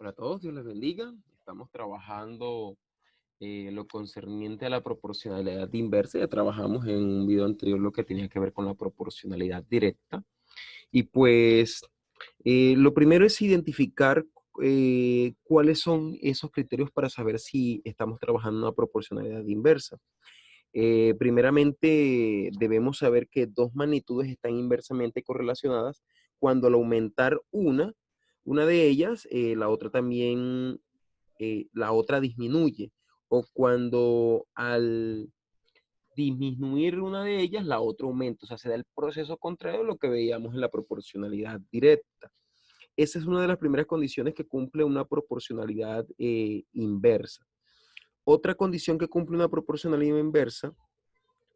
Hola a todos, Dios les bendiga. Estamos trabajando lo concerniente a la proporcionalidad inversa. Ya trabajamos en un video anterior lo que tenía que ver con la proporcionalidad directa. Y pues lo primero es identificar cuáles son esos criterios para saber si estamos trabajando una proporcionalidad inversa. Primeramente, debemos saber que dos magnitudes están inversamente correlacionadas cuando al aumentar una de ellas, la otra disminuye, o cuando al disminuir una de ellas, la otra aumenta. O sea, se da el proceso contrario a lo que veíamos en la proporcionalidad directa. Esa es una de las primeras condiciones que cumple una proporcionalidad inversa. Otra condición que cumple una proporcionalidad inversa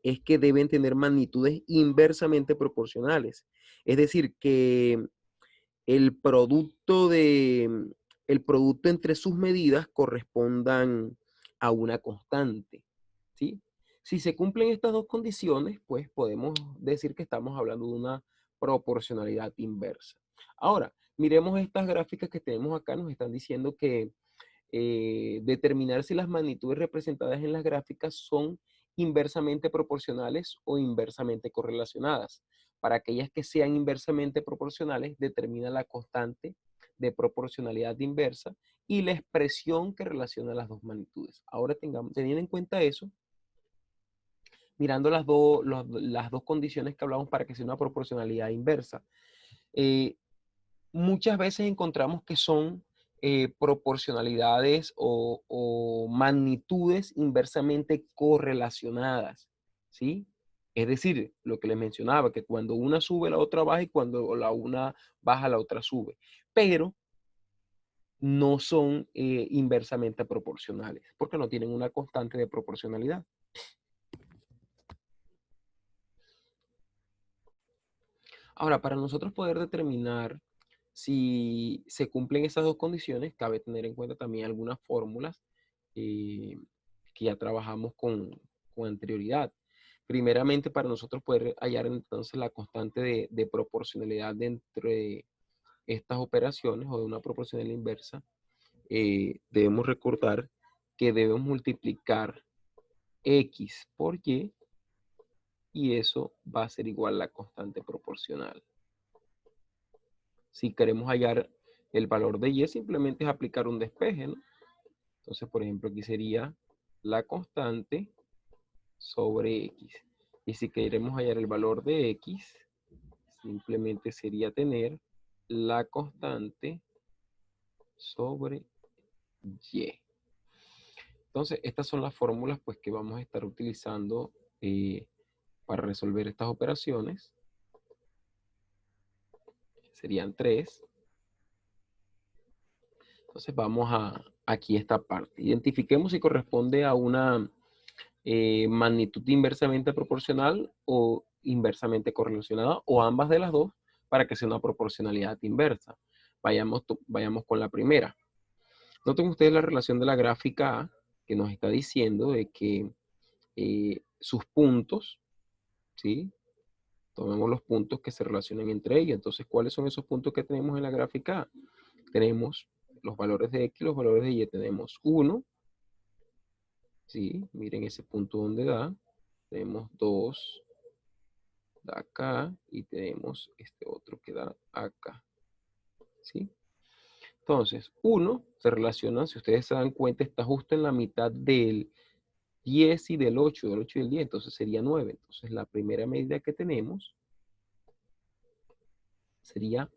es que deben tener magnitudes inversamente proporcionales. Es decir, que el producto, el producto entre sus medidas correspondan a una constante, ¿sí? Si se cumplen estas dos condiciones, pues podemos decir que estamos hablando de una proporcionalidad inversa. Ahora, miremos estas gráficas que tenemos acá, nos están diciendo que determinar si las magnitudes representadas en las gráficas son inversamente proporcionales o inversamente correlacionadas. Para aquellas que sean inversamente proporcionales, determina la constante de proporcionalidad inversa y la expresión que relaciona las dos magnitudes. Ahora teniendo en cuenta eso, mirando las dos condiciones que hablamos para que sea una proporcionalidad inversa, eh, muchas veces encontramos que son proporcionalidades o magnitudes inversamente correlacionadas, ¿sí? Es decir, lo que les mencionaba, que cuando una sube, la otra baja, y cuando la una baja, la otra sube. Pero no son inversamente proporcionales, porque no tienen una constante de proporcionalidad. Ahora, para nosotros poder determinar si se cumplen esas dos condiciones, cabe tener en cuenta también algunas fórmulas eh, que ya trabajamos con anterioridad. Primeramente, para nosotros poder hallar entonces la constante de proporcionalidad entre estas operaciones o de una proporcionalidad inversa, debemos recordar que debemos multiplicar X por y eso va a ser igual a la constante proporcional. Si queremos hallar el valor de y, simplemente es aplicar un despeje, ¿no? Entonces, por ejemplo, aquí sería la constante sobre x. Y si queremos hallar el valor de x, simplemente sería tener la constante sobre y. Entonces, estas son las fórmulas pues, que vamos a estar utilizando para resolver estas operaciones. Serían 3. Entonces, vamos a aquí esta parte. Identifiquemos si corresponde a una magnitud inversamente proporcional o inversamente correlacionada, o ambas de las dos, para que sea una proporcionalidad inversa. Vayamos con la primera. Noten ustedes la relación de la gráfica A, que nos está diciendo de que sus puntos, ¿sí? Tomemos los puntos que se relacionan entre ellos. Entonces, ¿cuáles son esos puntos que tenemos en la gráfica A? Tenemos los valores de X, los valores de Y. Tenemos 1, ¿sí? Miren ese punto donde da. Tenemos 2, da acá, y tenemos este otro que da acá, ¿sí? Entonces, 1 se relaciona, si ustedes se dan cuenta, está justo en la mitad del 10 y del 8 y del 10, entonces sería 9. Entonces, la primera medida que tenemos sería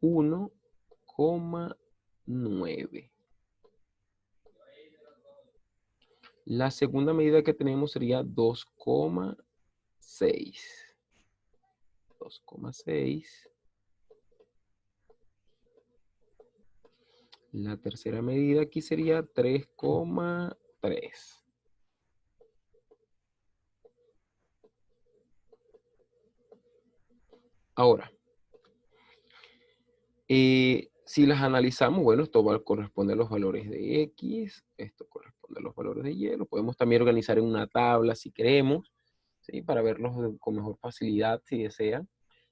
1,9. La segunda medida que tenemos sería 2,6. 2,6. La tercera medida aquí sería 3,3. Ahora, si las analizamos, bueno, esto va a corresponder a los valores de X, esto corresponde a los valores de Y. Lo podemos también organizar en una tabla si queremos, ¿sí? Para verlos con mejor facilidad si desean.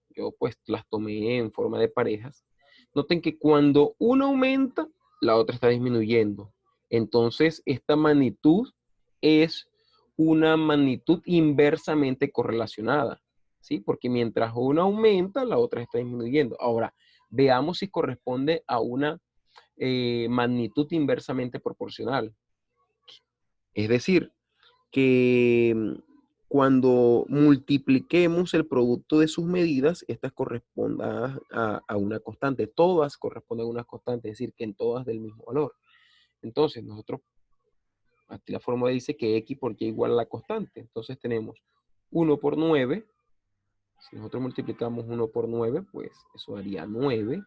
Yo pues las tomé en forma de parejas. Noten que cuando uno aumenta, la otra está disminuyendo. Entonces, esta magnitud es una magnitud inversamente correlacionada, ¿sí? Porque mientras una aumenta, la otra está disminuyendo. Ahora, veamos si corresponde a una magnitud inversamente proporcional. Es decir, que cuando multipliquemos el producto de sus medidas, estas correspondan a una constante. Todas corresponden a una constante, es decir, que en todas del mismo valor. Entonces, nosotros, aquí la fórmula dice que x por y igual a la constante. Entonces tenemos 1 por 9. Si nosotros multiplicamos 1 por 9, pues eso daría 9.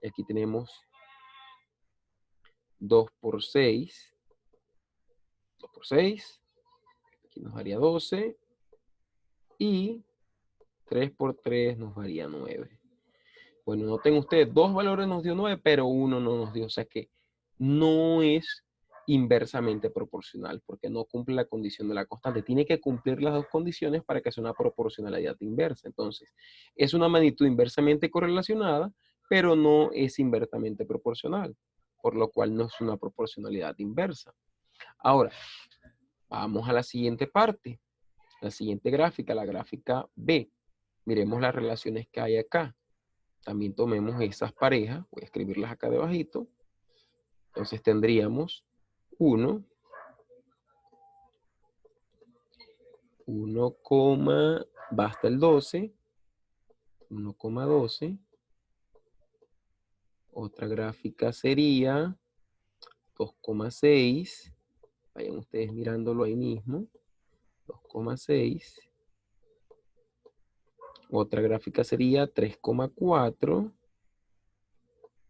Y aquí tenemos 2 por 6. 2 por 6. Aquí nos daría 12. Y 3 por 3 nos daría 9. Bueno, noten ustedes, dos valores nos dio 9, pero uno no nos dio. O sea que no es inversamente proporcional, porque no cumple la condición de la constante. Tiene que cumplir las dos condiciones para que sea una proporcionalidad inversa. Entonces, es una magnitud inversamente correlacionada, pero no es inversamente proporcional, por lo cual no es una proporcionalidad inversa. Ahora, vamos a la siguiente parte, la siguiente gráfica, la gráfica B. Miremos las relaciones que hay acá. También tomemos esas parejas, voy a escribirlas acá debajito. Entonces tendríamos 1, 1, basta el 12, 1,12. Otra gráfica sería 2,6. Vayan ustedes mirándolo ahí mismo. 2,6. Otra gráfica sería 3,4. Voy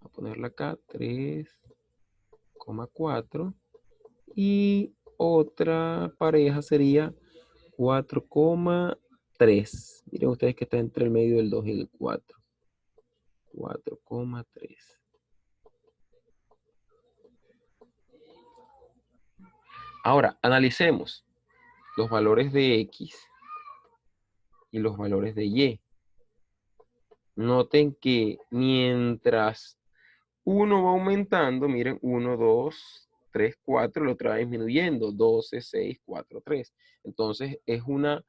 a ponerla acá, 3,4. Y otra pareja sería 4,3. Miren ustedes que está entre el medio del 2 y el 4. 4,3. Ahora, analicemos los valores de X y los valores de Y. Noten que mientras uno va aumentando, miren, 1, 2, 3, 4, lo otra va disminuyendo, 12, 6, 4, 3. Entonces, es una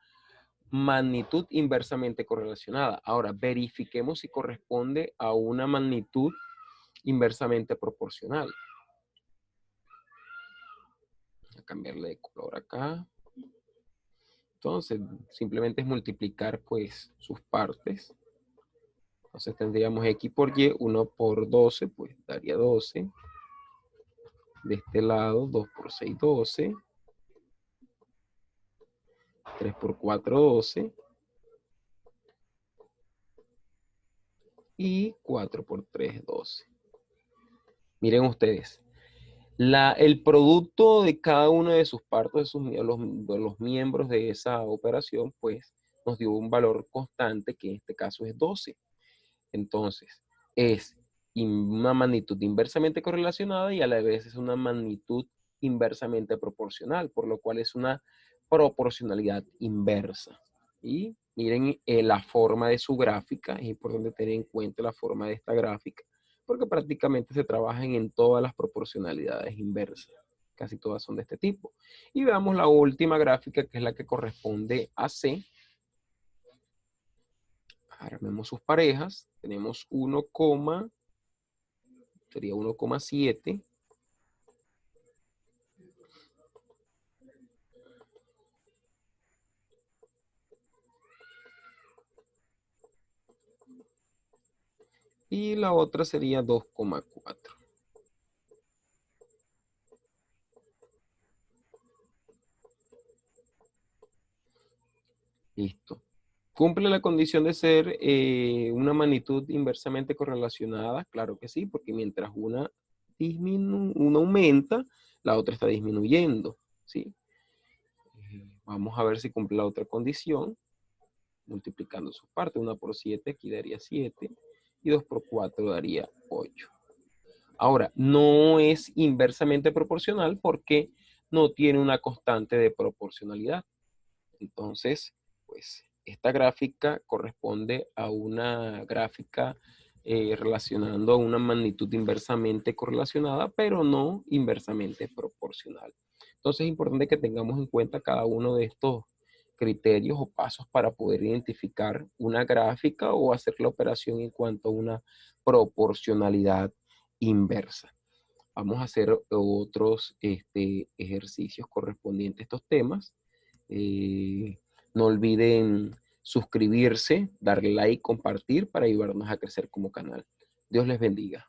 magnitud inversamente correlacionada. Ahora, verifiquemos si corresponde a una magnitud inversamente proporcional. Voy a cambiarle de color acá. Entonces, simplemente es multiplicar, pues, sus partes. Entonces, tendríamos X por Y, 1 por 12, pues, daría 12. De este lado, 2 por 6, 12. 3 por 4, 12. Y 4 por 3, 12. Miren ustedes. El producto de cada una de sus partes, de los miembros de esa operación, pues nos dio un valor constante, que en este caso es 12. Entonces, es una magnitud inversamente correlacionada y a la vez es una magnitud inversamente proporcional, por lo cual es una proporcionalidad inversa. Y miren la forma de su gráfica, es importante tener en cuenta la forma de esta gráfica, porque prácticamente se trabajan en todas las proporcionalidades inversas. Casi todas son de este tipo. Y veamos la última gráfica, que es la que corresponde a C. Armemos sus parejas. Tenemos 1, sería 1,7. Y la otra sería 2,4. Listo. ¿Cumple la condición de ser una magnitud inversamente correlacionada? Claro que sí, porque mientras una aumenta, la otra está disminuyendo, ¿sí? Vamos a ver si cumple la otra condición, multiplicando sus partes. 1 por 7, aquí daría 7, y 2 por 4 daría 8. Ahora, no es inversamente proporcional porque no tiene una constante de proporcionalidad. Entonces, pues, esta gráfica corresponde a una gráfica relacionando a una magnitud inversamente correlacionada, pero no inversamente proporcional. Entonces es importante que tengamos en cuenta cada uno de estos criterios o pasos para poder identificar una gráfica o hacer la operación en cuanto a una proporcionalidad inversa. Vamos a hacer otros ejercicios correspondientes a estos temas. No olviden suscribirse, darle like, compartir para ayudarnos a crecer como canal. Dios les bendiga.